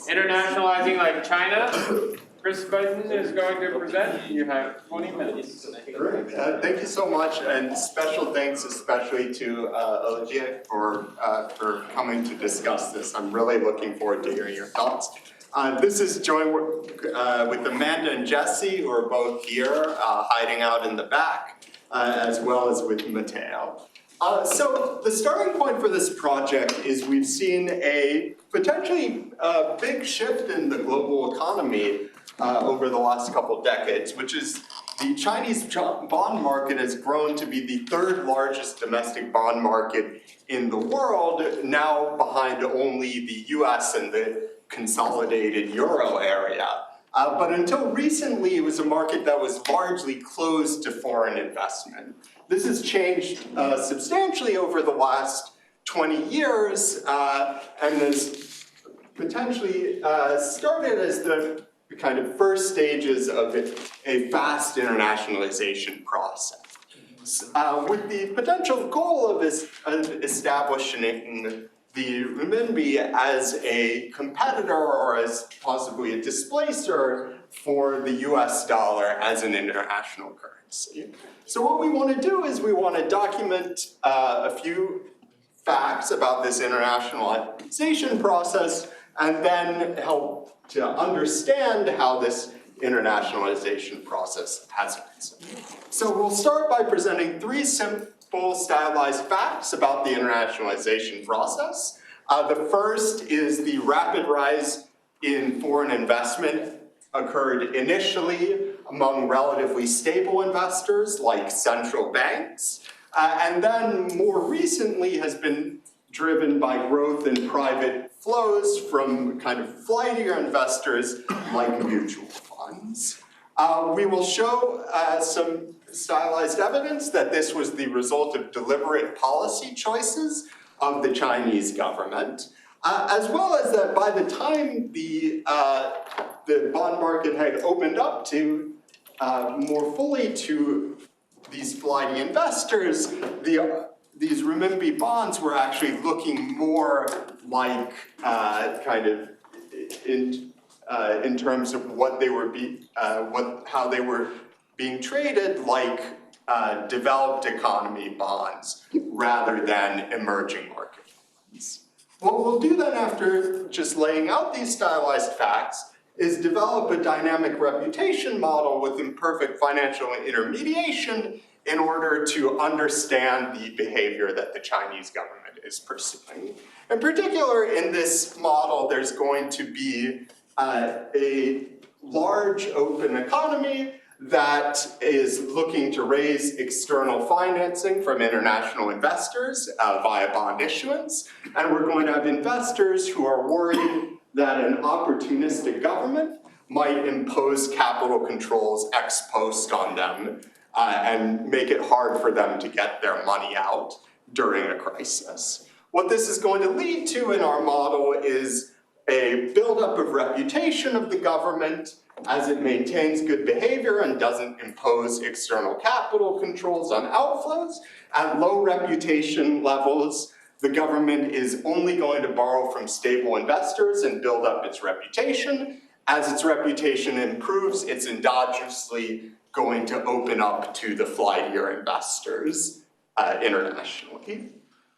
Internationalizing like China. Chris Button is going to present. You have 20 minutes. Great. Thank you so much, and special thanks especially to Olivier for coming to discuss this. I'm really looking forward to hearing your thoughts. This is joint work with Amanda and Jesse, who are both here, hiding out in the back, as well as with Matteo. So the starting point for this project is we've seen a potentially big shift in the global economy over the last couple decades, which is the Chinese bond market has grown to be the third largest domestic bond market in the world, now behind only the US and the consolidated Euro area. But until recently, it was a market that was largely closed to foreign investment. This has changed substantially over the last 20 years and has potentially started as the kind of first stages of a fast internationalization process. With the potential goal of establishing the renminbi as a competitor or as possibly a displacer for the US dollar as an international currency. So what we want to do is we want to document a few facts about this internationalization process and then help to understand how this internationalization process has been. So we'll start by presenting three simple stylized facts about the internationalization process. The first is the rapid rise in foreign investment occurred initially among relatively stable investors like central banks, and then more recently has been driven by growth in private flows from kind of flightier investors like mutual funds. We will show some stylized evidence that this was the result of deliberate policy choices of the Chinese government, as well as that by the time the bond market had opened up to more fully to these flighty investors, these renminbi bonds were actually looking more like kind of in terms of what they were how they were being traded, like developed economy bonds rather than emerging market bonds. What we'll do then after just laying out these stylized facts is develop a dynamic reputation model with imperfect financial intermediation in order to understand the behavior that the Chinese government is pursuing. In particular, in this model, there's going to be a large open economy that is looking to raise external financing from international investors via bond issuance. And we're going to have investors who are worried that an opportunistic government might impose capital controls ex post on them and make it hard for them to get their money out during a crisis. What this is going to lead to in our model is a buildup of reputation of the government as it maintains good behavior and doesn't impose external capital controls on outflows. At low reputation levels, the government is only going to borrow from stable investors and build up its reputation. As its reputation improves, it's endogenously going to open up to the flightier investors internationally.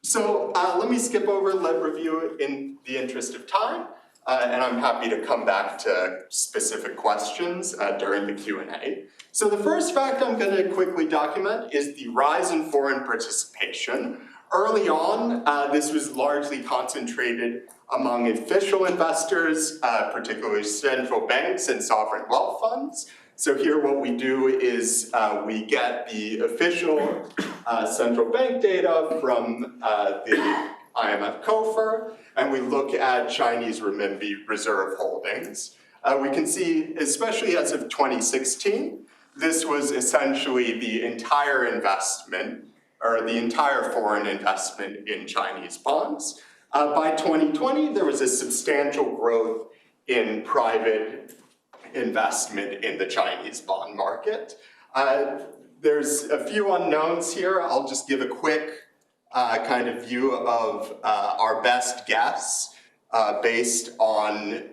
So let me skip over, let review in the interest of time, and I'm happy to come back to specific questions during the Q&A. So the first fact I'm going to quickly document is the rise in foreign participation. Early on, this was largely concentrated among official investors, particularly central banks and sovereign wealth funds. So here what we do is we get the official central bank data from the IMF COFR, and we look at Chinese renminbi reserve holdings. We can see, especially as of 2016, this was essentially the entire investment, or the entire foreign investment in Chinese bonds. By 2020, there was a substantial growth in private investment in the Chinese bond market. There's a few unknowns here. I'll just give a quick kind of view of our best guess based on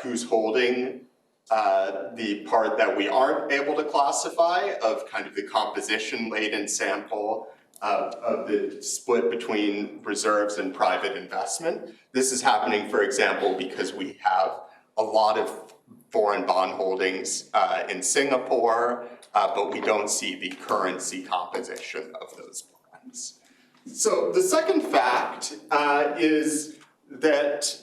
who's holding the part that we aren't able to classify of kind of the composition laden sample of the split between reserves and private investment. This is happening, for example, because we have a lot of foreign bond holdings in Singapore, but we don't see the currency composition of those bonds. So the second fact is that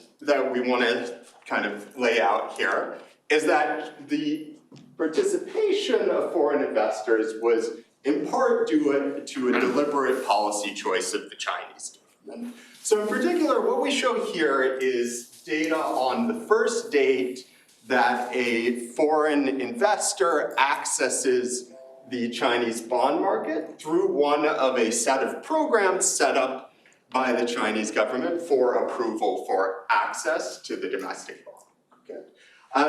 we want to kind of lay out here is that the participation of foreign investors was in part due to a deliberate policy choice of the Chinese government. So in particular, what we show here is data on the first date that a foreign investor accesses the Chinese bond market through one of a set of programs set up by the Chinese government for approval for access to the domestic bond market.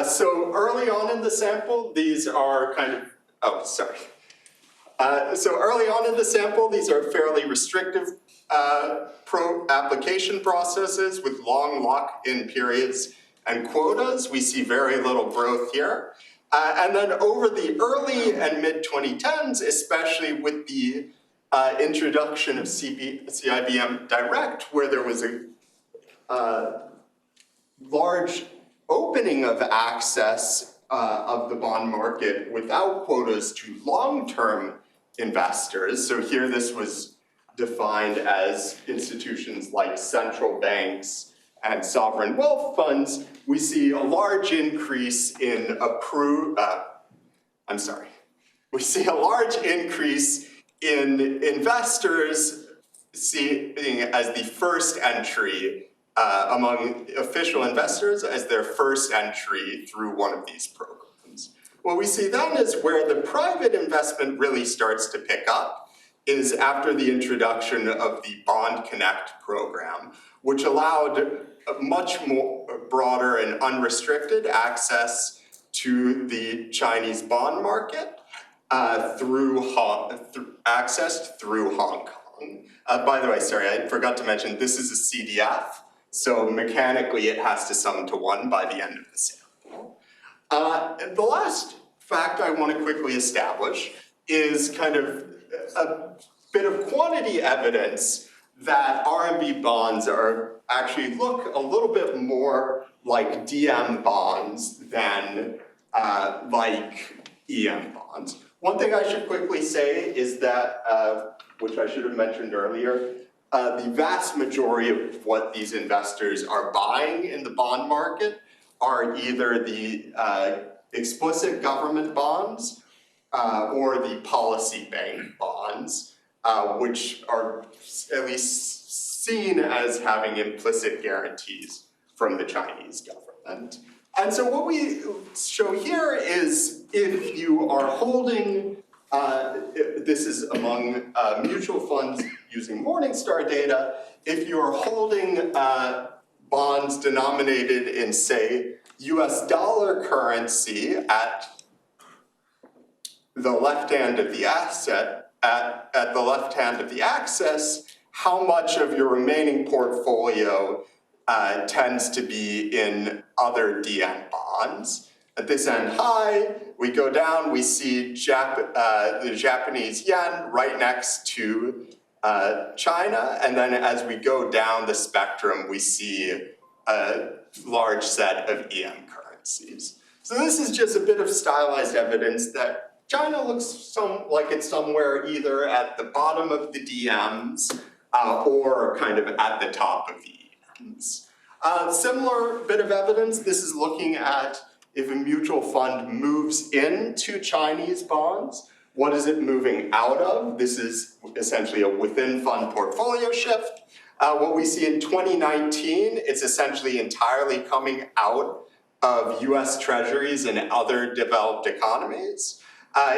So early on in the sample, these are kind of, so early on in the sample, these are fairly restrictive application processes with long lock-in periods and quotas. We see very little growth here. And then over the early and mid-2010s, especially with the introduction of CIBM Direct, where there was a large opening of access of the bond market without quotas to long-term investors. So here this was defined as institutions like central banks and sovereign wealth funds. We see a large increase in we see a large increase in investors seeing as the first entry among official investors as their first entry through one of these programs. What we see then is where the private investment really starts to pick up is after the introduction of the Bond Connect program, which allowed a much more broader and unrestricted access to the Chinese bond market accessed through Hong Kong. By the way, sorry, I forgot to mention, this is a CDF, so mechanically it has to sum to 1 by the end of the sample. And the last fact I want to quickly establish is kind of a bit of quantity evidence that RMB bonds are actually look a little bit more like DM bonds than like EM bonds. One thing I should quickly say is that, which I should have mentioned earlier, the vast majority of what these investors are buying in the bond market are either the explicit government bonds or the policy bank bonds, which are at least seen as having implicit guarantees from the Chinese government. And so what we show here is if you are holding, this is among mutual funds using Morningstar data, if you are holding bonds denominated in, say, US dollar currency at the left hand of the asset, at the left hand of the axis, how much of your remaining portfolio tends to be in other DM bonds. At this end high, we go down, we see the Japanese yen right next to China, and then as we go down the spectrum, we see a large set of EM currencies. So this is just a bit of stylized evidence that China looks like it's somewhere either at the bottom of the DMs or kind of at the top of the EMs. Similar bit of evidence, this is looking at if a mutual fund moves into Chinese bonds, what is it moving out of? This is essentially a within fund portfolio shift. What we see in 2019, it's essentially entirely coming out of US treasuries and other developed economies.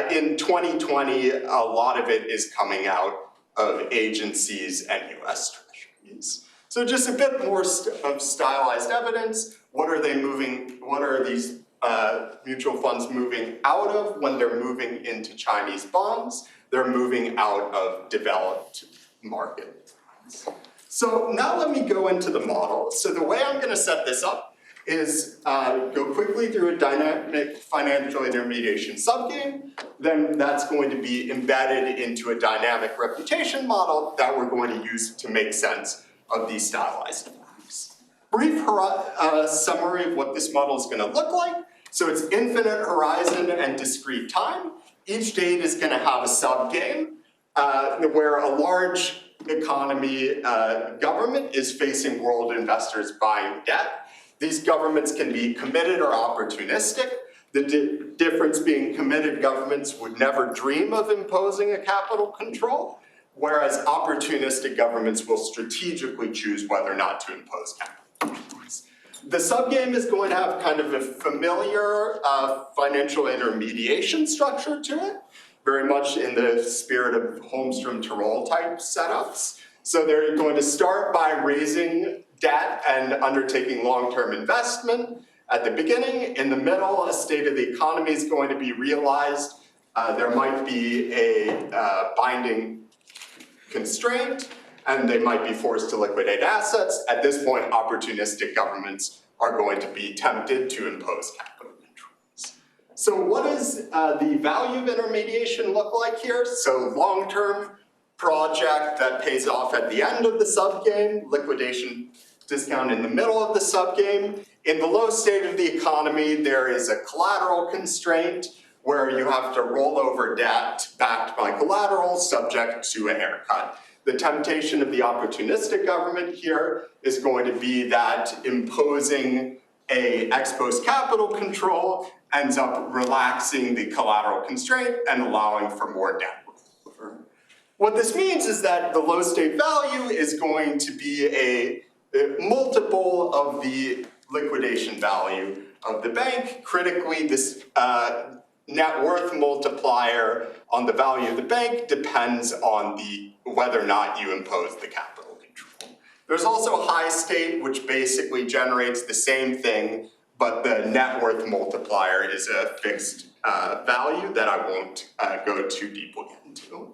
In 2020, a lot of it is coming out of agencies and US treasuries. So just a bit more of stylized evidence. What are they moving, what are these mutual funds moving out of when they're moving into Chinese bonds? They're moving out of developed market bonds. So now let me go into the model. So the way I'm going to set this up is go quickly through a dynamic financial intermediation subgame. Then that's going to be embedded into a dynamic reputation model that we're going to use to make sense of these stylized facts. Brief summary of what this model is going to look like. So it's infinite horizon and discrete time. Each date is going to have a subgame where a large economy government is facing world investors buying debt. These governments can be committed or opportunistic. The difference being committed governments would never dream of imposing a capital control, whereas opportunistic governments will strategically choose whether or not to impose capital controls. The subgame is going to have kind of a familiar financial intermediation structure to it, very much in the spirit of Holmstrom-Tirol type setups. So they're going to start by raising debt and undertaking long-term investment at the beginning. In the middle, a state of the economy is going to be realized. There might be a binding constraint, and they might be forced to liquidate assets. At this point, opportunistic governments are going to be tempted to impose capital controls. So what does the value of intermediation look like here? So long-term project that pays off at the end of the subgame, liquidation discount in the middle of the subgame. In the low state of the economy, there is a collateral constraint where you have to roll over debt backed by collateral subject to a haircut. The temptation of the opportunistic government here is going to be that imposing a ex post capital control ends up relaxing the collateral constraint and allowing for more debt rollover. What this means is that the low state value is going to be a multiple of the liquidation value of the bank. Critically, this net worth multiplier on the value of the bank depends on whether or not you impose the capital control. There's also high state, which basically generates the same thing, but the net worth multiplier is a fixed value that I won't go too deeply into.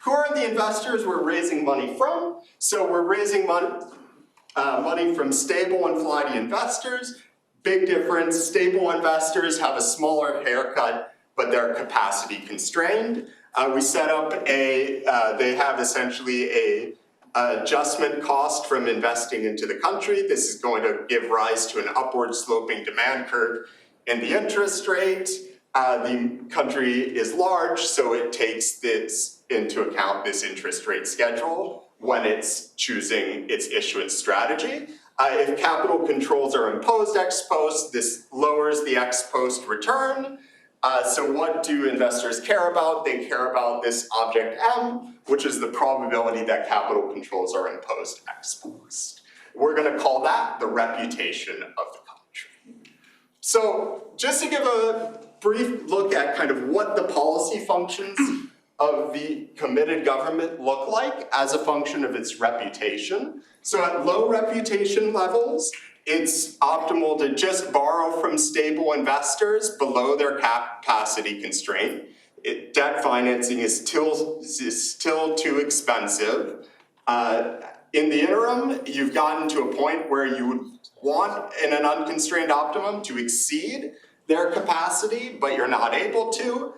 Who are the investors we're raising money from? So we're raising money from stable and flighty investors. Big difference, stable investors have a smaller haircut, but they're capacity constrained. We set up they have essentially a adjustment cost from investing into the country. This is going to give rise to an upward sloping demand curve in the interest rate. The country is large, so it takes this into account, this interest rate schedule, when it's choosing its issuance strategy. If capital controls are imposed ex post, this lowers the ex post return. So what do investors care about? They care about this object M, which is the probability that capital controls are imposed ex post. We're going to call that the reputation of the country. So just to give a brief look at kind of what the policy functions of the committed government look like as a function of its reputation. So at low reputation levels, it's optimal to just borrow from stable investors below their capacity constraint. Debt financing is still too expensive. In the interim, you've gotten to a point where you would want, in an unconstrained optimum, to exceed their capacity, but you're not able to.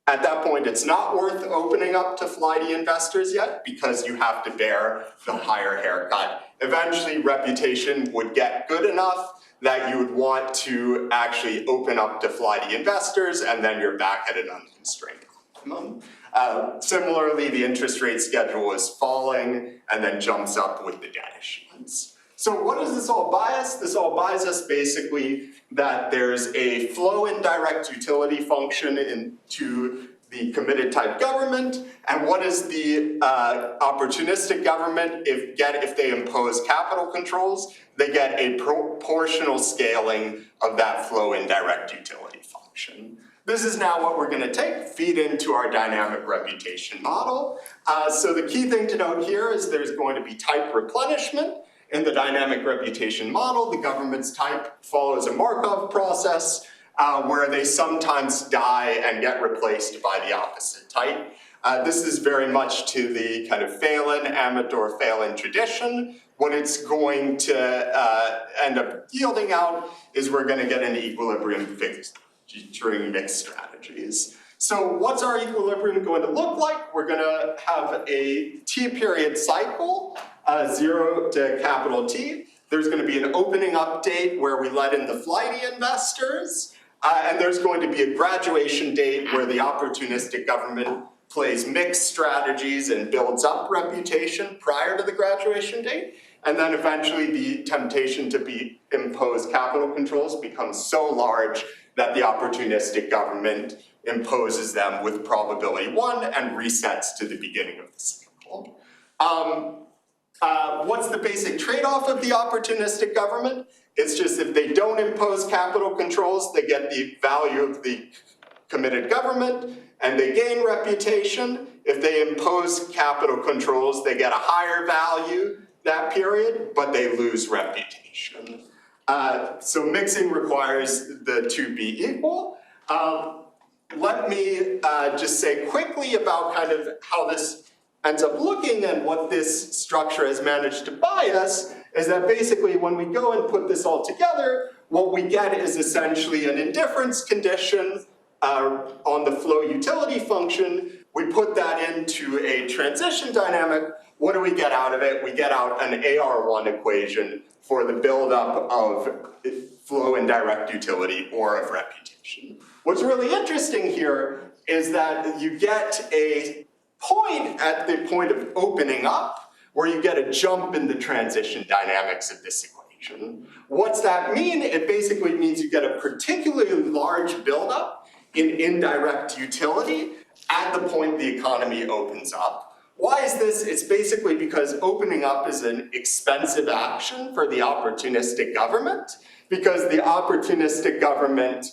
At that point, it's not worth opening up to flighty investors yet because you have to bear the higher haircut. Eventually, reputation would get good enough that you would want to actually open up to flighty investors, and then you're back at an unconstrained optimum. Similarly, the interest rate schedule is falling and then jumps up with the debt issuance. So what does this all buy us? This all buys us basically that there's a flow indirect utility function into the committed type government. And what is the opportunistic government if they impose capital controls? They get a proportional scaling of that flow indirect utility function. This is now what we're going to feed into our dynamic reputation model. So the key thing to note here is there's going to be type replenishment. In the dynamic reputation model, the government's type follows a Markov process where they sometimes die and get replaced by the opposite type. This is very much to the kind of Phelan, Amador Phelan tradition. What it's going to end up yielding out is we're going to get an equilibrium featuring mixed strategies. So what's our equilibrium going to look like? We're going to have a T-period cycle, 0 to capital T. There's going to be an opening update where we let in the flighty investors, and there's going to be a graduation date where the opportunistic government plays mixed strategies and builds up reputation prior to the graduation date. And then eventually the temptation to impose capital controls becomes so large that the opportunistic government imposes them with probability 1 and resets to the beginning of the cycle. What's the basic trade-off of the opportunistic government? It's just if they don't impose capital controls, they get the value of the committed government and they gain reputation. If they impose capital controls, they get a higher value that period, but they lose reputation. So mixing requires the two be equal. Let me just say quickly about kind of how this ends up looking and what this structure has managed to buy us is that basically when we go and put this all together, what we get is essentially an indifference condition on the flow utility function. We put that into a transition dynamic. What do we get out of it? We get out an AR1 equation for the buildup of flow in direct utility or of reputation. What's really interesting here is that you get a point at the point of opening up where you get a jump in the transition dynamics of this equation. What's that mean? It basically means you get a particularly large buildup in indirect utility at the point the economy opens up. Why is this? It's basically because opening up is an expensive action for the opportunistic government, because the opportunistic government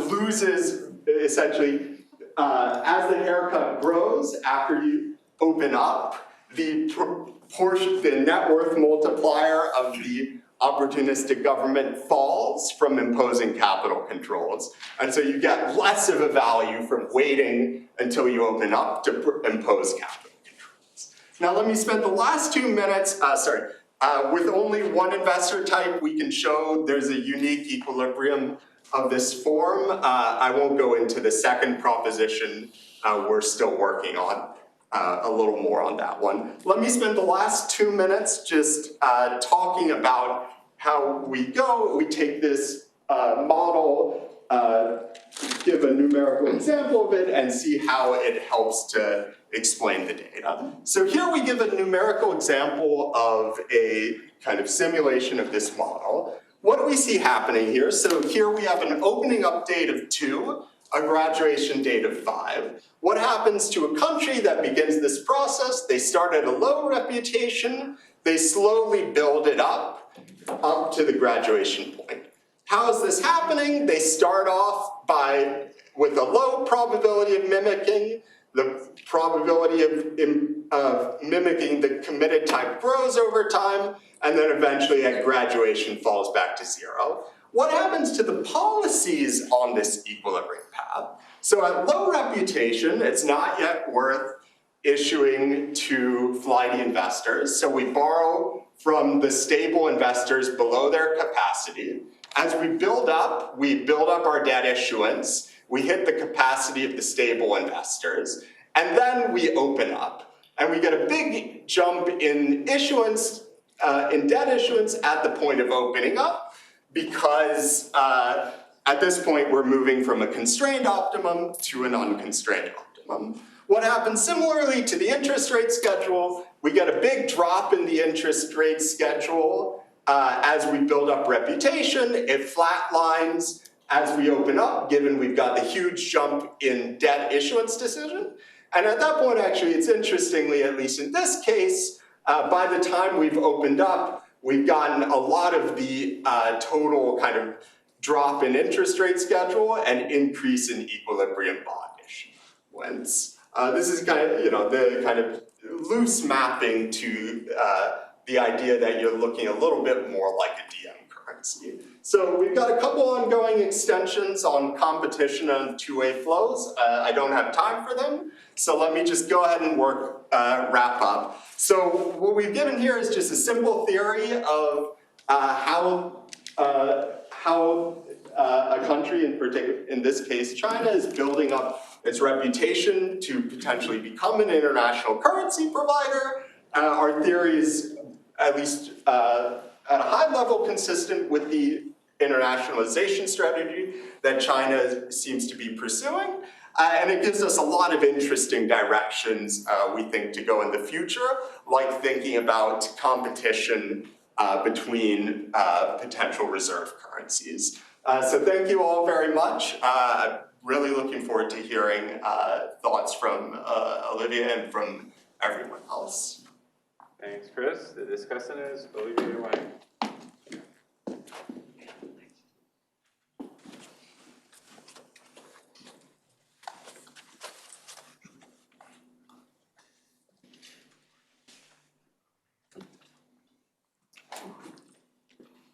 loses essentially as the haircut grows after you open up, the net worth multiplier of the opportunistic government falls from imposing capital controls. And so you get less of a value from waiting until you open up to impose capital controls. Now let me spend the last 2 minutes, with only one investor type, we can show there's a unique equilibrium of this form. I won't go into the second proposition. We're still working on a little more on that one. Let me spend the last 2 minutes just talking about how we go. We take this model, give a numerical example of it, and see how it helps to explain the data. So here we give a numerical example of a kind of simulation of this model. What do we see happening here? So here we have an opening up date of 2, a graduation date of 5. What happens to a country that begins this process? They start at a low reputation, they slowly build it up to the graduation point. How is this happening? They start off with a low probability of mimicking. The probability of mimicking the committed type grows over time, and then eventually at graduation falls back to 0. What happens to the policies on this equilibrium path? So at low reputation, it's not yet worth issuing to flighty investors. So we borrow from the stable investors below their capacity. As we build up our debt issuance, we hit the capacity of the stable investors, and then we open up. And we get a big jump in issuance, in debt issuance at the point of opening up, because at this point we're moving from a constrained optimum to an unconstrained optimum. What happens similarly to the interest rate schedule? We get a big drop in the interest rate schedule as we build up reputation. It flatlines as we open up, given we've got the huge jump in debt issuance decision. And at that point, actually, it's interestingly, at least in this case, by the time we've opened up, we've gotten a lot of the total kind of drop in interest rate schedule and increase in equilibrium bond issuance. This is kind of, the kind of loose mapping to the idea that you're looking a little bit more like a DM currency. So we've got a couple ongoing extensions on competition and two-way flows. I don't have time for them, so let me just go ahead and wrap up. So what we've given here is just a simple theory of how a country, in particular, in this case China, is building up its reputation to potentially become an international currency provider. Our theory is, at least at a high level, consistent with the internationalization strategy that China seems to be pursuing. And it gives us a lot of interesting directions, we think, to go in the future, like thinking about competition between potential reserve currencies. So thank you all very much. I'm really looking forward to hearing thoughts from Olivia and from everyone else. Thanks, Chris. The discussion is Olivia Wang.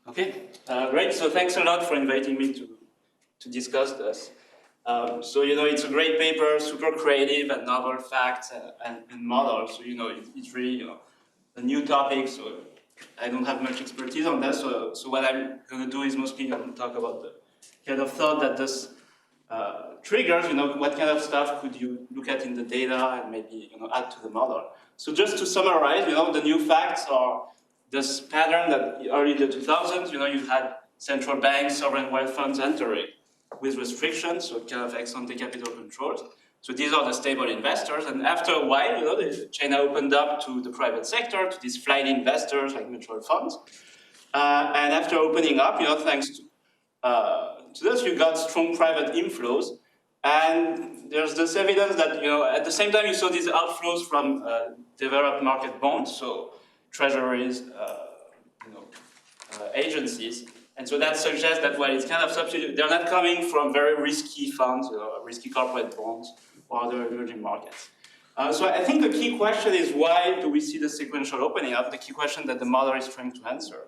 Okay, great. So thanks a lot for inviting me to discuss this. So, it's a great paper, super creative and novel facts and models. So, it's really, a new topic. So I don't have much expertise on that. So what I'm going to do is mostly talk about the kind of thought that this triggers, what kind of stuff could you look at in the data and maybe, add to the model. So just to summarize, the new facts are this pattern that early in the 2000s, you had central banks, sovereign wealth funds entering with restrictions, so kind of ex-ante capital controls. So these are the stable investors, and after a while, China opened up to the private sector, to these flight investors like mutual funds. And after opening up, thanks to this, you got strong private inflows. And there's this evidence that, at the same time, you saw these outflows from developed market bonds, so treasuries, agencies, and so that suggests that it's kind of substitute. They're not coming from very risky funds, risky corporate bonds, or other emerging markets. So I think the key question is, why do we see the sequential opening up? The key question that the model is trying to answer.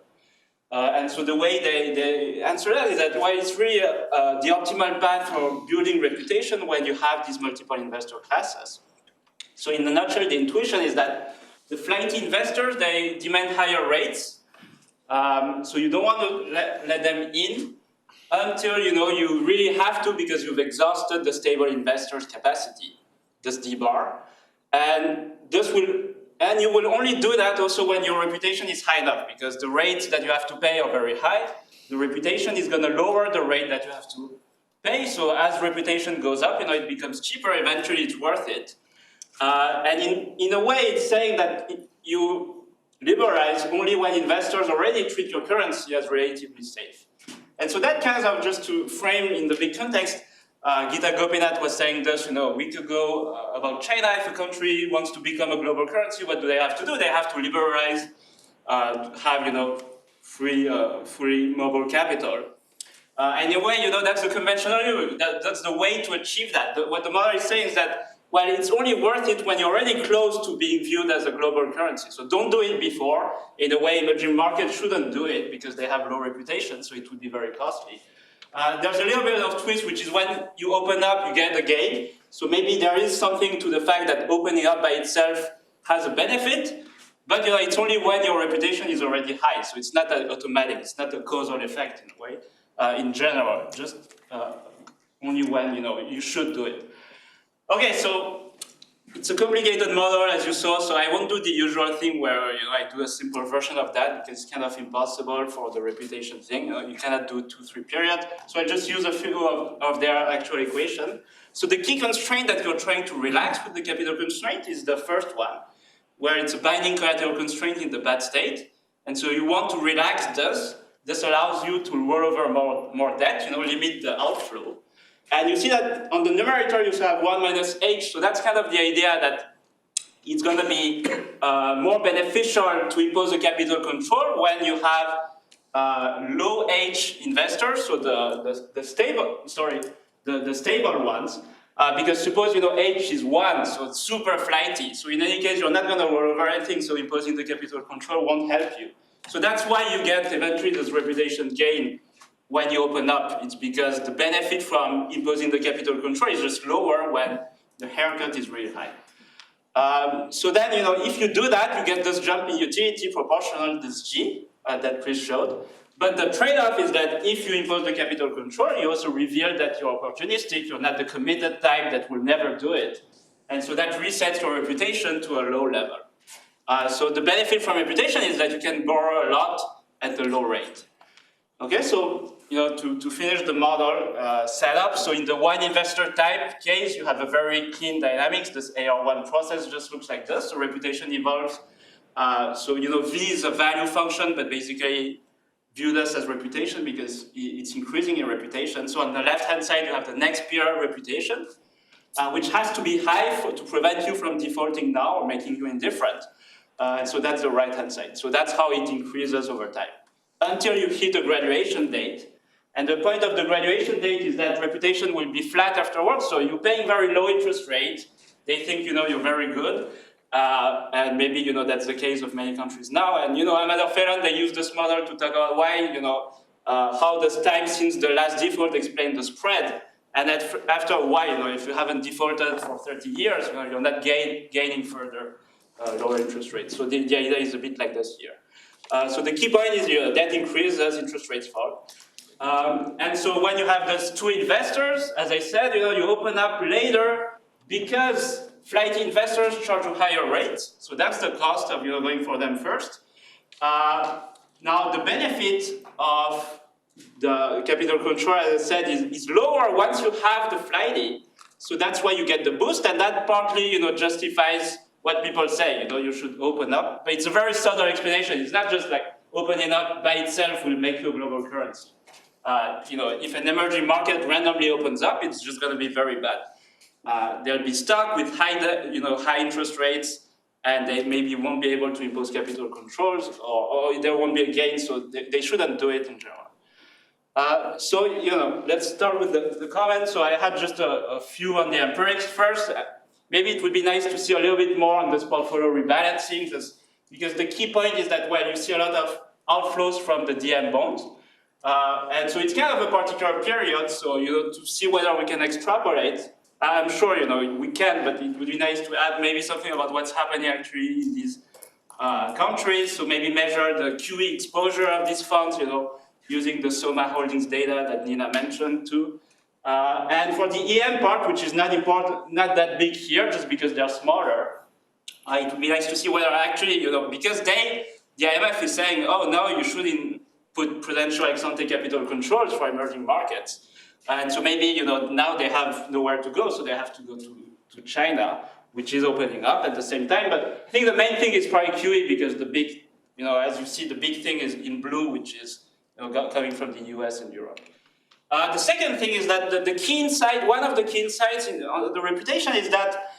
And so the way they answer that is that it's really the optimal path for building reputation when you have these multiple investor classes. So in a nutshell, the intuition is that the flighty investors, they demand higher rates. So you don't want to let them in until you really have to, because you've exhausted the stable investors' capacity, this D-bar. And you will only do that also when your reputation is high enough, because the rates that you have to pay are very high. The reputation is going to lower the rate that you have to pay. So as reputation goes up, it becomes cheaper. Eventually, it's worth it. And in a way, it's saying that you liberalize only when investors already treat your currency as relatively safe. And so that kind of, just to frame in the big context, Gita Gopinath was saying this, a week ago about China. If a country wants to become a global currency, what do they have to do? They have to liberalize, have, free mobile capital. In a way, that's the conventional view. That's the way to achieve that. What the model is saying is that, it's only worth it when you're already close to being viewed as a global currency. So don't do it before. In a way, emerging markets shouldn't do it because they have low reputation, so it would be very costly. There's a little bit of twist, which is when you open up, you get a gain. So maybe there is something to the fact that opening up by itself has a benefit, but it's only when your reputation is already high. So it's not automatic. It's not a causal effect in a way, in general. Just only when you should do it. Okay, so it's a complicated model, as you saw, so I won't do the usual thing where I do a simple version of that, because it's kind of impossible for the reputation thing. You cannot do 2-3 periods. So I just use a few of their actual equation. So the key constraint that you're trying to relax with the capital constraint is the first one, where it's a binding collateral constraint in the bad state. And so you want to relax this. This allows you to roll over more debt, limit the outflow. And you see that on the numerator, you have 1 minus h. So that's kind of the idea that it's going to be more beneficial to impose a capital control when you have low h investors, so the stable ones. Because suppose h is 1, so it's super flighty. So in any case, you're not going to roll over anything. So imposing the capital control won't help you. So that's why you get eventually this reputation gain when you open up. It's because the benefit from imposing the capital control is just lower when the haircut is really high. So then, if you do that, you get this jump in utility proportional to this G that Chris showed. But the trade-off is that if you impose the capital control, you also reveal that you're opportunistic, you're not the committed type that will never do it. And so that resets your reputation to a low level. So the benefit from reputation is that you can borrow a lot at a low rate. Okay, so to finish the model setup, so in the one investor type case, you have a very clean dynamics. This AR1 process just looks like this. So reputation evolves. So V is a value function, but basically view this as reputation because it's increasing in reputation. So on the left-hand side, you have the next peer reputation, which has to be high to prevent you from defaulting now or making you indifferent. And so that's the right-hand side. So that's how it increases over time until you hit a graduation date. And the point of the graduation date is that reputation will be flat afterwards. So you're paying very low interest rate. They think you're very good. And maybe that's the case of many countries now. And Amador Ferran, they use this model to talk about why, how the time since the last default explain the spread. And after a while, if you haven't defaulted for 30 years, you're not gaining further lower interest rates. So the idea is a bit like this here. So the key point is debt increases as interest rates fall. And so when you have those two investors, as I said, you open up later because flighty investors charge a higher rate. So that's the cost of going for them first. Now the benefit of the capital control, as I said, is lower once you have the flighty. So that's why you get the boost, and that partly justifies what people say, you should open up. But it's a very subtle explanation. It's not just like opening up by itself will make you a global currency. If an emerging market randomly opens up, it's just going to be very bad. They'll be stuck with high interest rates, and they maybe won't be able to impose capital controls, or there won't be a gain, so they shouldn't do it in general. So, let's start with the comments. So I had just a few on the empirics first. Maybe it would be nice to see a little bit more on this portfolio rebalancing, because the key point is that, you see a lot of outflows from the DM bonds. And so it's kind of a particular period, so, to see whether we can extrapolate. I'm sure, we can, but it would be nice to add maybe something about what's happening actually in these countries. So maybe measure the QE exposure of these funds, using the Soma Holdings data that Nina mentioned too. And for the EM part, which is not important, not that big here, just because they're smaller, it would be nice to see whether actually, because the IMF is saying, oh no, you shouldn't put prudential ex-ante capital controls for emerging markets. And so maybe, now they have nowhere to go, so they have to go to China, which is opening up at the same time. But I think the main thing is probably QE, because the big, as you see, the big thing is in blue, which is coming from the US and Europe. The second thing is that the key insight, one of the key insights in the reputation is that,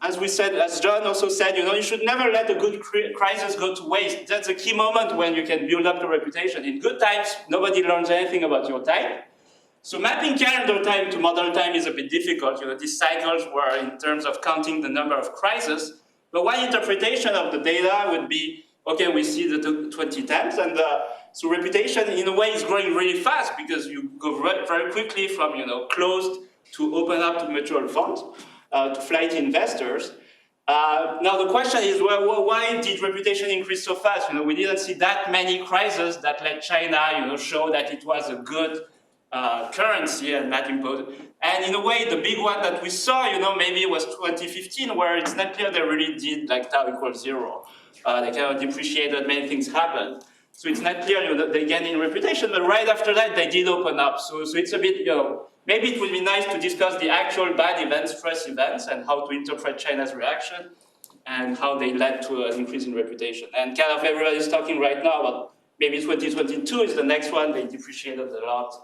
as we said, as John also said, you should never let a good crisis go to waste. That's a key moment when you can build up the reputation. In good times, nobody learns anything about your time. So mapping calendar time to model time is a bit difficult. These cycles were in terms of counting the number of crises. But one interpretation of the data would be, okay, we see the 2010s, and so reputation in a way is growing really fast because you go very quickly from closed to open up to mutual funds, to flighty investors. Now the question is, well, why did reputation increase so fast? We didn't see that many crises that let China, show that it was a good currency and not impose. And in a way, the big one that we saw, maybe was 2015, where it's not clear they really did like tau equals 0. They kind of depreciated, many things happened. So it's not clear that they gained in reputation, but right after that, they did open up. So it's a bit, maybe it would be nice to discuss the actual bad events, stress events, and how to interpret China's reaction, and how they led to an increase in reputation. And kind of everybody's talking right now about maybe 2022 is the next one. They depreciated a lot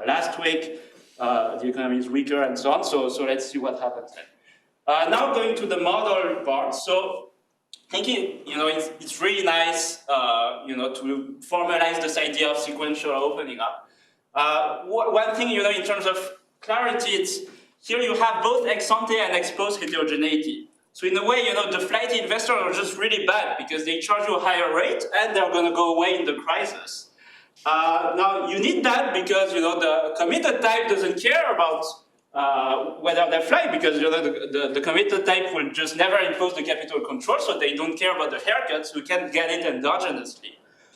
last week. The economy is weaker and so on. So let's see what happens then. Now going to the model part. So thinking, it's really nice, to formalize this idea of sequential opening up. One thing, in terms of clarity, it's here you have both ex-ante and ex-post heterogeneity. So in a way, the flighty investors are just really bad because they charge you a higher rate and they're going to go away in the crisis. Now you need that because the committed type doesn't care about whether they fly, because the committed type will just never impose the capital control, so they don't care about the haircut, so you can get it endogenously.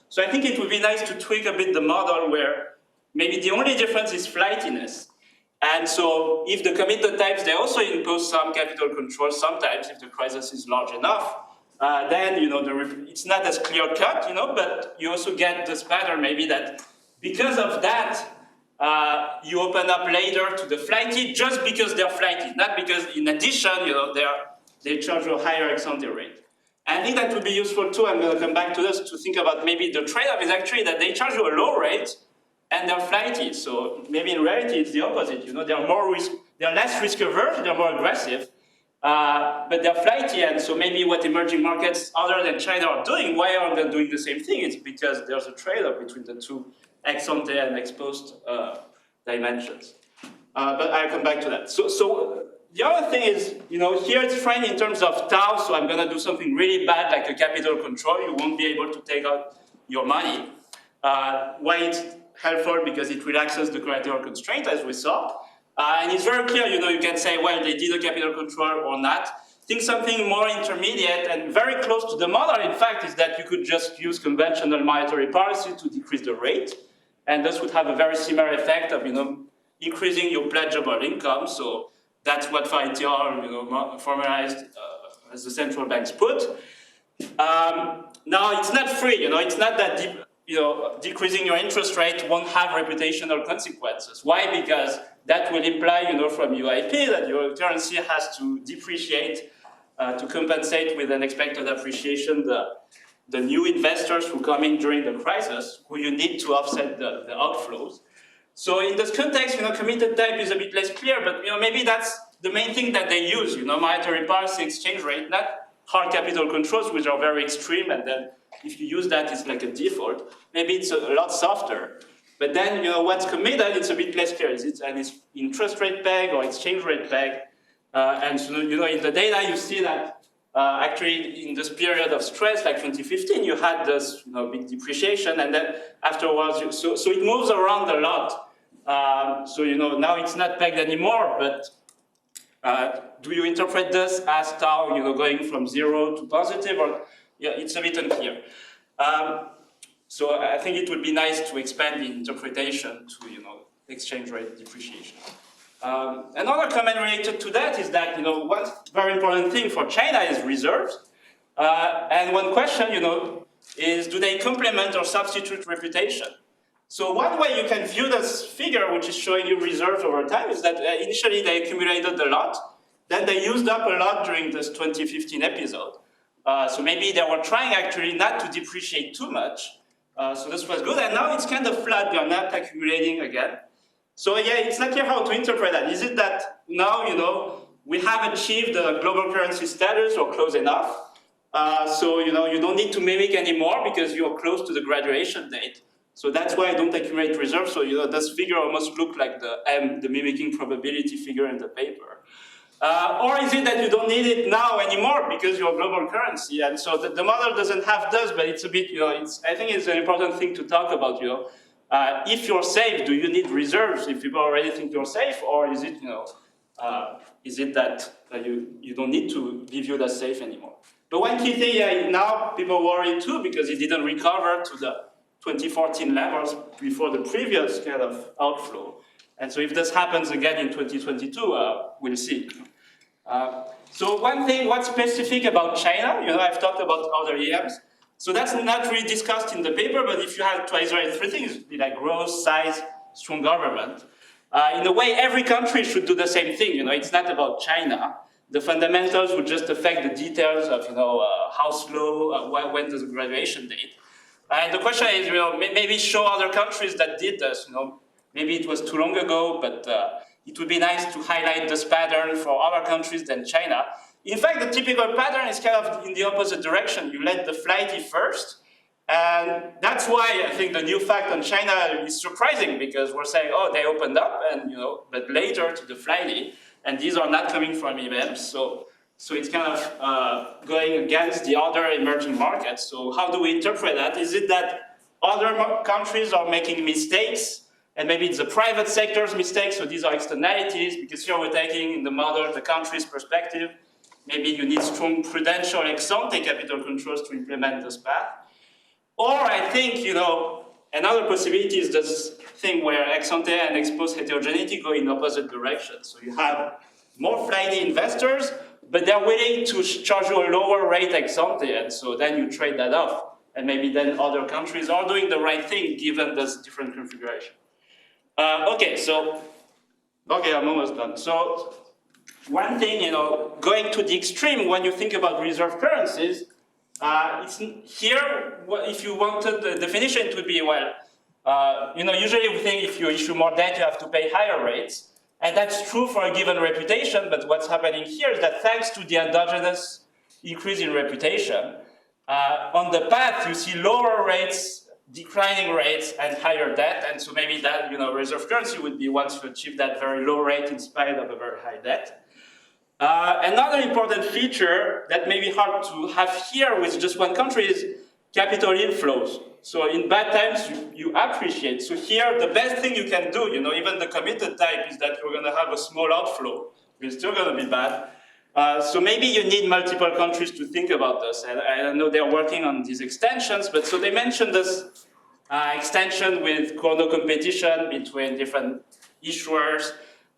So I think it would be nice to tweak a bit the model where maybe the only difference is flightiness. And so if the committed types, they also impose some capital control sometimes if the crisis is large enough, then it's not as clear cut, but you also get this pattern maybe that because of that, you open up later to the flighty just because they're flighty, not because in addition, they charge a higher ex-ante rate. And I think that would be useful too, I'm going to come back to this, to think about maybe the trade-off is actually that they charge you a low rate and they're flighty. So maybe in reality it's the opposite. They're less risk averse, they're more aggressive, but they're flighty. And so maybe what emerging markets other than China are doing, why aren't they doing the same thing? It's because there's a trade-off between the two ex-ante and ex-post dimensions. But I'll come back to that. So the other thing is, here it's framed in terms of tau, so I'm going to do something really bad like a capital control. You won't be able to take out your money. Why it's helpful? Because it relaxes the collateral constraint, as we saw. And it's very clear, you can say, well, they did a capital control or not. Think something more intermediate and very close to the model, in fact, is that you could just use conventional monetary policy to decrease the rate. And this would have a very similar effect of, increasing your pledgeable income. So that's what flightier, formalized as the central banks put. Now, it's not free, it's not that decreasing your interest rate won't have reputational consequences. Why? Because that will imply, from UIP that your currency has to depreciate to compensate with an expected appreciation the new investors who come in during the crisis, who you need to offset the outflows. So in this context, committed type is a bit less clear, but maybe that's the main thing that they use, monetary policy, exchange rate, not hard capital controls, which are very extreme, and then if you use that, it's like a default. Maybe it's a lot softer. But then, what's committed, it's a bit less clear. Is it an interest rate peg or exchange rate peg? And so, in the data, you see that actually in this period of stress, like 2015, you had this big depreciation, and then afterwards, so it moves around a lot. So now it's not pegged anymore, but do you interpret this as tau, going from 0 to positive, or it's a bit unclear. So I think it would be nice to expand the interpretation to exchange rate depreciation. Another comment related to that is that one very important thing for China is reserves, and one question is, do they complement or substitute reputation? So one way you can view this figure, which is showing you reserves over time, is that initially they accumulated a lot, then they used up a lot during this 2015 episode. So maybe they were trying actually not to depreciate too much. So this was good, and now it's kind of flat, they're not accumulating again. So yeah, it's not clear how to interpret that. Is it that now, we have achieved the global currency status or close enough? So you don't need to mimic anymore because you're close to the graduation date. So that's why I don't accumulate reserves. So this figure almost looked like the mimicking probability figure in the paper. Or is it that you don't need it now anymore because you're a global currency? And so the model doesn't have this, but it's a bit, I think it's an important thing to talk about, if you're safe, do you need reserves if people already think you're safe? Or is it, is it that you don't need to be viewed as safe anymore? But one key thing, now people worry too because it didn't recover to the 2014 levels before the previous kind of outflow. And so if this happens again in 2022, we'll see. So one thing, what's specific about China, I've talked about other EMs. So that's not really discussed in the paper, but if you have to isolate three things, it'd be like growth, size, strong government. In a way, every country should do the same thing. It's not about China. The fundamentals would just affect the details of, how slow, when does the graduation date. And the question is, maybe show other countries that did this, Maybe it was too long ago, but it would be nice to highlight this pattern for other countries than China. In fact, the typical pattern is kind of in the opposite direction. You let the flighty first, and that's why I think the new fact on China is surprising because we're saying, oh, they opened up, and but later to the flighty, and these are not coming from events, so it's kind of going against the other emerging markets. So how do we interpret that? Is it that other countries are making mistakes, and maybe it's the private sector's mistakes, so these are externalities, because here we're taking in the model the country's perspective. Maybe you need strong prudential ex-ante capital controls to implement this path. Or I think, another possibility is this thing where ex-ante and ex-post heterogeneity go in opposite directions. So you have more flighty investors, but they're willing to charge you a lower rate ex-ante, and so then you trade that off. And maybe then other countries are doing the right thing given this different configuration. Okay, I'm almost done. So one thing, going to the extreme when you think about reserve currencies, it's here, if you wanted the definition, it would be, usually we think if you issue more debt, you have to pay higher rates. And that's true for a given reputation, but what's happening here is that thanks to the endogenous increase in reputation, on the path you see lower rates, declining rates, and higher debt, and so maybe that, reserve currency would be once you achieve that very low rate in spite of a very high debt. Another important feature that may be hard to have here with just one country is capital inflows. So in bad times, you appreciate. So here, the best thing you can do, even the committed type, is that you're going to have a small outflow. It's still going to be bad. So maybe you need multiple countries to think about this. And I know they're working on these extensions, but so they mentioned this extension with chrono competition between different issuers.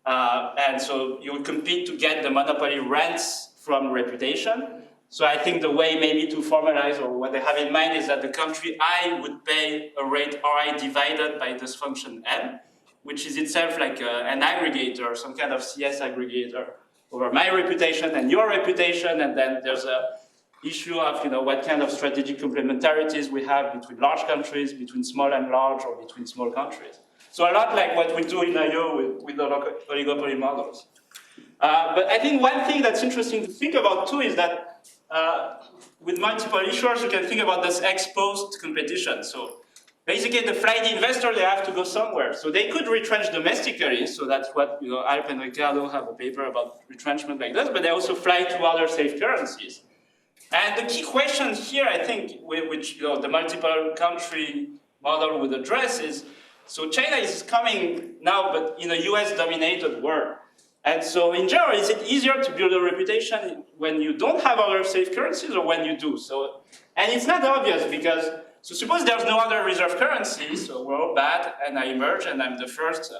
And so you would compete to get the monopoly rents from reputation. So I think the way maybe to formalize, or what they have in mind, is that the country I would pay a rate Ri divided by this function M, which is itself like an aggregator, some kind of CS aggregator over my reputation and your reputation, and then there's a issue of what kind of strategic complementarities we have between large countries, between small and large, or between small countries. So a lot like what we do in IO with the oligopoly models. But I think one thing that's interesting to think about too is that with multiple issuers, you can think about this ex-post competition. So basically, the flighty investor, they have to go somewhere. So they could retrench domestically. So that's what Alp and Ricardo have a paper about retrenchment like this. But they also fly to other safe currencies. And the key question here, I think, which the multiple country model would address is, so China is coming now, but in a US-dominated world. And so in general, is it easier to build a reputation when you don't have other safe currencies or when you do? So, and it's not obvious because, so suppose there's no other reserve currency, so we're all bad, and I emerge and I'm the first.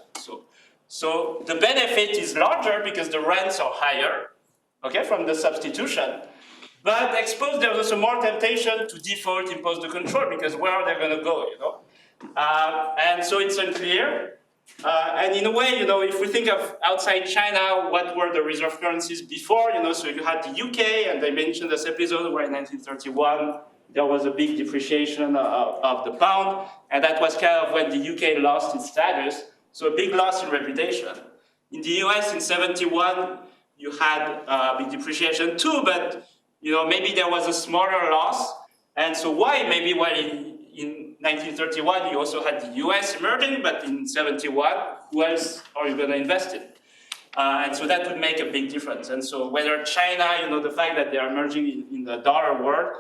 So the benefit is larger because the rents are higher, okay, from the substitution. But ex-post, there's also more temptation to default impose the control because where are they going to go, And so it's unclear. And in a way, if we think of outside China, what were the reserve currencies before? So you had the UK, and they mentioned this episode where in 1931 there was a big depreciation of the pound, and that was kind of when the UK lost its status. So a big loss in reputation. In the US in 71, you had big depreciation too, but maybe there was a smaller loss. And so why? Maybe in 1931, you also had the US emerging, but in 71, who else are you going to invest in? And so that would make a big difference. And so whether China, the fact that they are emerging in the dollar world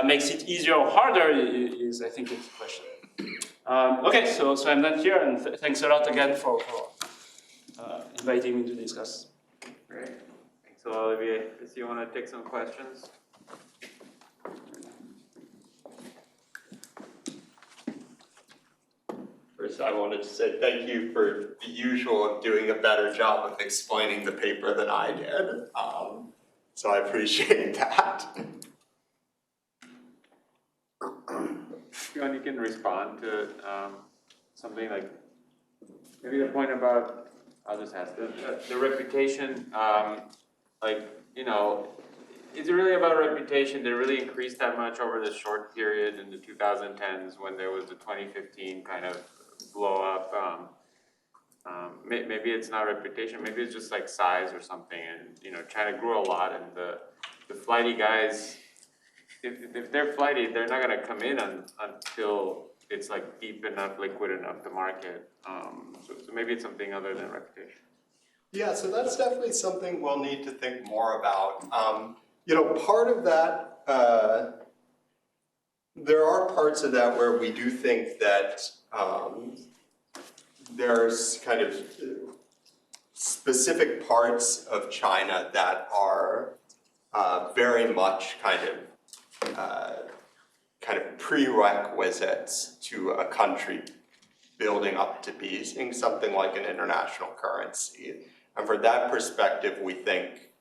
makes it easier or harder is, I think, a key question. Okay, so I'm done here, and thanks a lot again for inviting me to discuss. Great. Thanks a lot, Olivier. Do you want to take some questions? First, I wanted to say thank you for the usual doing a better job of explaining the paper than I did. So I appreciate that. You can respond to something like, maybe the point about, I'll just ask, the reputation, is it really about reputation? Did it really increase that much over the short period in the 2010s when there was the 2015 kind of blow up? Maybe it's not reputation, maybe it's just like size or something, and China grew a lot, and the flighty guys, if they're flighty, they're not going to come in until it's like deep enough, liquid enough to market. So maybe it's something other than reputation. Yeah, so that's definitely something we'll need to think more about. Part of that there are parts of that where we do think that there's kind of specific parts of China that are very much kind of prerequisites to a country building up to being something like an international currency. And from that perspective, we think,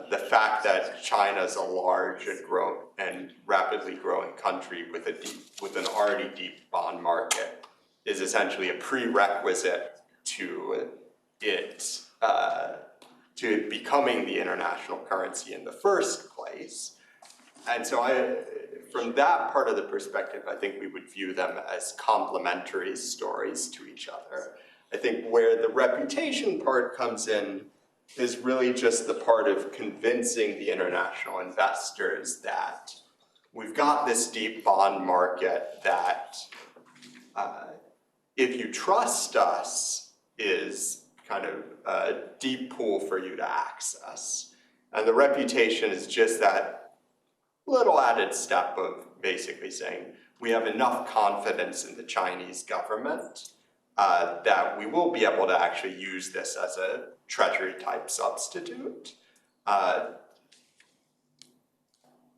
the fact that China is a large and rapidly growing country with an already deep bond market is essentially a prerequisite to it becoming the international currency in the first place. And so from that part of the perspective, I think we would view them as complementary stories to each other. I think where the reputation part comes in is really just the part of convincing the international investors that we've got this deep bond market that if you trust us is kind of a deep pool for you to access. And the reputation is just that little added step of basically saying we have enough confidence in the Chinese government that we will be able to actually use this as a treasury type substitute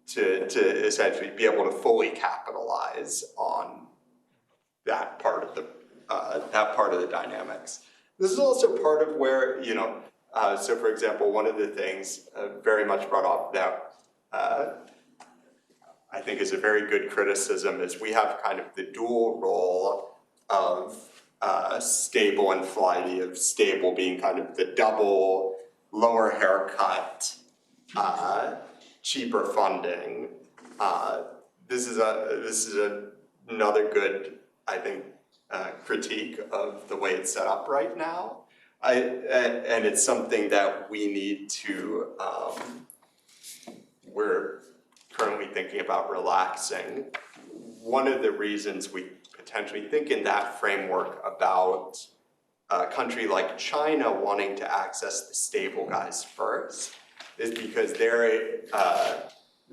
to essentially be able to fully capitalize on that part of the dynamics. This is also part of where, so for example, one of the things very much brought up that I think is a very good criticism is we have kind of the dual role of stable and flighty, of stable being kind of the double lower haircut, cheaper funding. This is another good, I think, critique of the way it's set up right now. And it's something that we need to, we're currently thinking about relaxing. One of the reasons we potentially think in that framework about a country like China wanting to access the stable guys first is because they're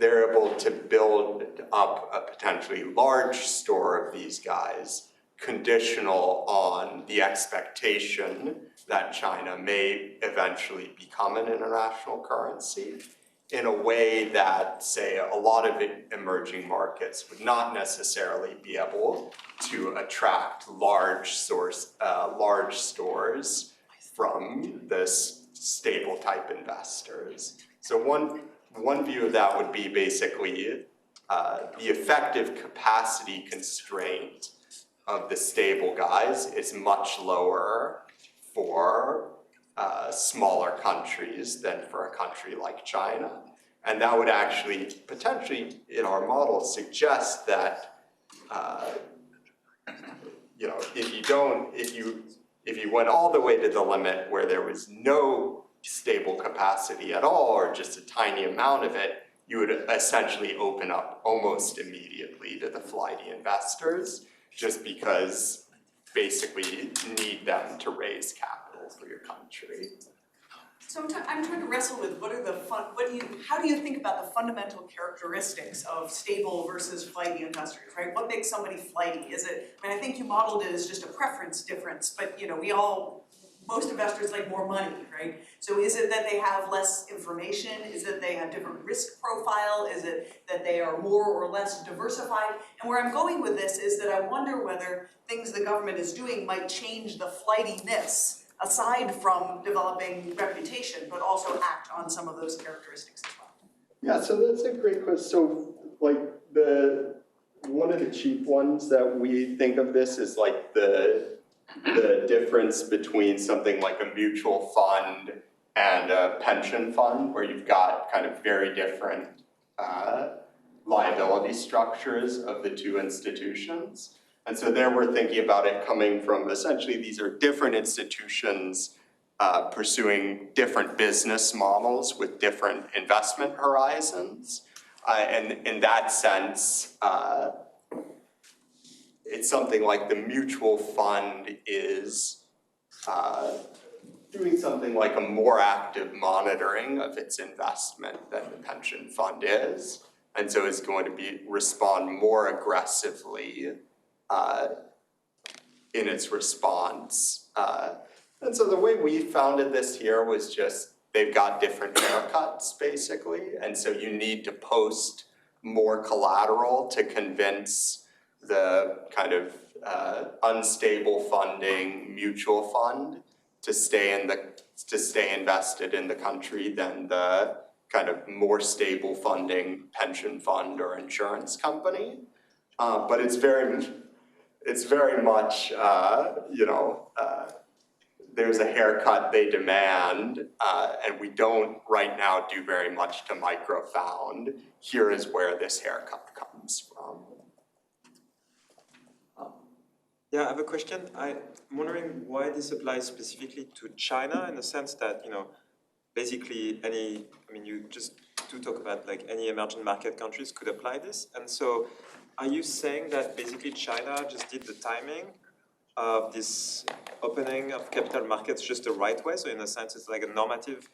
able to build up a potentially large store of these guys conditional on the expectation that China may eventually become an international currency in a way that, say, a lot of emerging markets would not necessarily be able to attract large stores from this stable type investors. So one view of that would be basically the effective capacity constraint of the stable guys is much lower for smaller countries than for a country like China. And that would actually potentially, in our model, suggest that if you went all the way to the limit where there was no stable capacity at all, or just a tiny amount of it, you would essentially open up almost immediately to the flighty investors, just because basically you need them to raise capital for your country. So I'm trying to wrestle with how do you think about the fundamental characteristics of stable versus flighty investors, right? What makes somebody flighty? I think you modeled it as just a preference difference, but most investors like more money, right? So is it that they have less information? Is it they have different risk profile? Is it that they are more or less diversified? And where I'm going with this is that I wonder whether things the government is doing might change the flightiness aside from developing reputation, but also act on some of those characteristics as well. Yeah, so that's a great question. So one of the cheap ones that we think of this is like the difference between something like a mutual fund and a pension fund, where you've got kind of very different liability structures of the two institutions. And so there we're thinking about it coming from essentially these are different institutions pursuing different business models with different investment horizons. And in that sense, it's something like the mutual fund is doing something like a more active monitoring of its investment than the pension fund is. and so is going to respond more aggressively in its response. And so the way we founded this here was just they've got different haircuts basically, and so you need to post more collateral to convince the kind of unstable funding mutual fund to stay invested in the country than the kind of more stable funding pension fund or insurance company. But it's very much there's a haircut they demand, and we don't right now do very much to microfound. Here is where this haircut comes from. Yeah, I have a question. I'm wondering why this applies specifically to China in the sense that, basically you just do talk about like any emerging market countries could apply this. And so are you saying that basically China just did the timing of this opening of capital markets just the right way? So in a sense, it's like a normative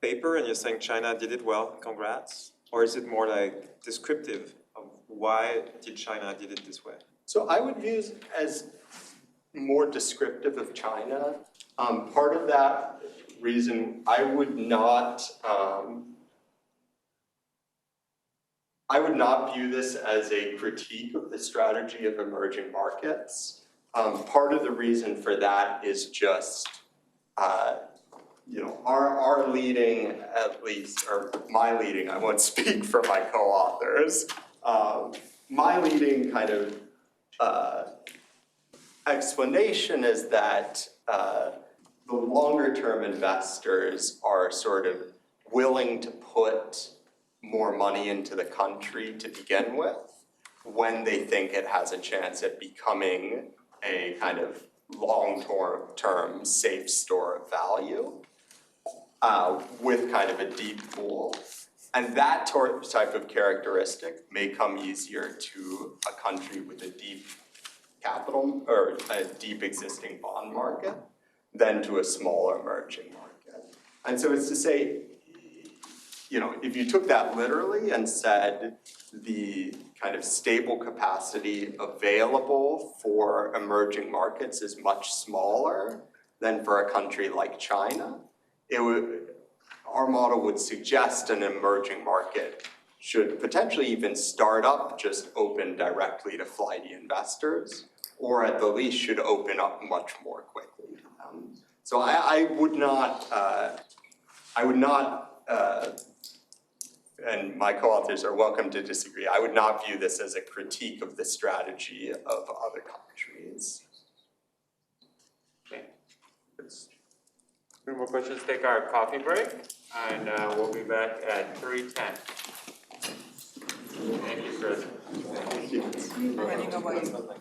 paper and you're saying China did it well, congrats? Or is it more like descriptive of why did China did it this way? So I would view it as more descriptive of China. Part of that reason, I would not view this as a critique of the strategy of emerging markets. Part of the reason for that is just, our leading, at least, or my leading, I won't speak for my co-authors, my leading kind of explanation is that the longer term investors are sort of willing to put more money into the country to begin with when they think it has a chance at becoming a kind of long-term safe store of value with kind of a deep pool. And that type of characteristic may come easier to a country with a deep capital or a deep existing bond market than to a smaller emerging market. And so it's to say, if you took that literally and said the kind of stable capacity available for emerging markets is much smaller than for a country like China, our model would suggest an emerging market should potentially even start up just open directly to flighty investors, or at the least should open up much more quickly. So I would not, and my co-authors are welcome to disagree, I would not view this as a critique of the strategy of other countries. Okay. No more questions, take our coffee break, and we'll be back at 3:10. Thank you, Chris. Running away.